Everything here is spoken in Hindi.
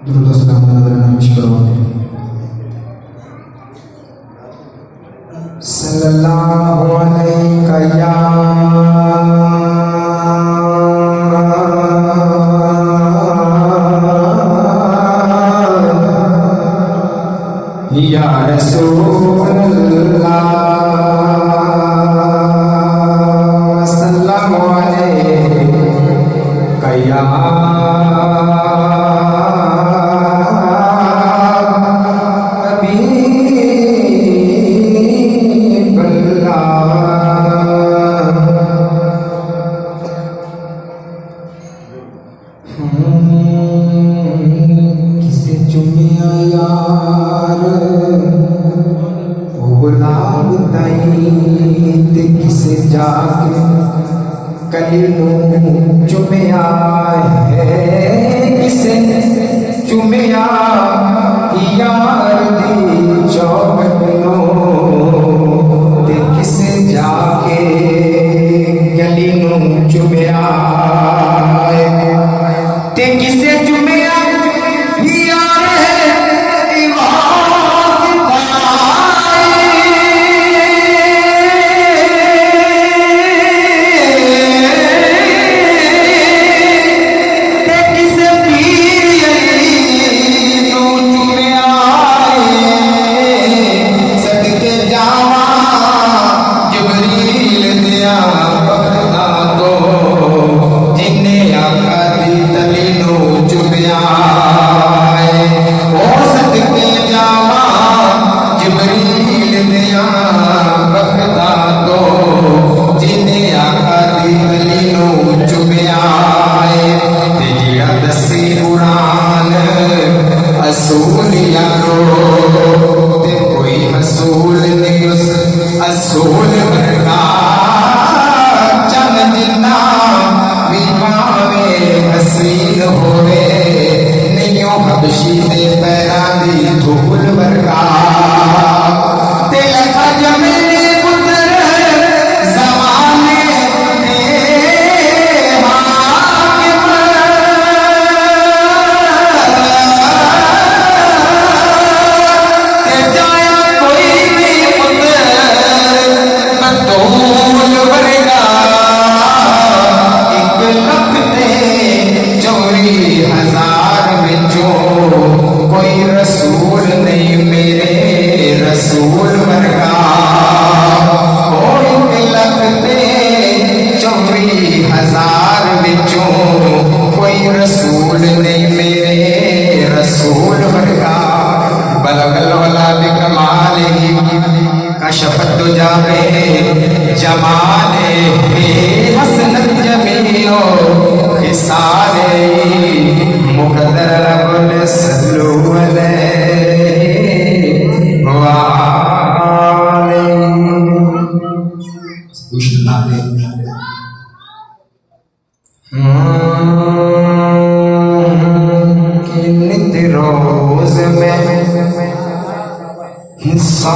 दुरूद व सलाम नज़र पेश करवाते हैं। सल्लल्लाहु अलैहि या रसूल अल्लाह सल्लल्लाहु अलैहि या किसे चुमिया यार ओ गुलाब ताई ते किसे जाके कलीनू चुमिया है किसे चुमिया यार दी चौबट नो ते किसे जाके कलीनू चुमिया ते किसे चुमिया यार है ते किसे पीर तू चुमिया सदके जावा जिब्रील दिया बखता तो जिन्हें आका दी तलीनो चुमिया ओ सदके जावा जिब्रील दिया बखता तो जिन्हें आका दी तलीनो चुमिया ते जिड़ा दसी कुरान असूल यारो ते कोई हसूल नहीं उस असूल बरका चंद जिन्ना विभावे हसीन होवे नहीं हबशी दे पैरा दी धूल बरका ते लखा जमेले पुत्र जमाने दे हाकिम ते जाया कोई भी पुत्र बतौल बरका 1,40,000 विचों कोई रसूल नहीं मेरे रसूल वर्गा ओ 1,40,000 विचों कोई रसूल नहीं मेरे रसूल वर्गा बलगल वाला बिकमालिही कशफत दुजा में जमाले हसनत जमीओ खिसारे मुकद्दर रब्बुल सल्लु अलैहि व नित रोज में 100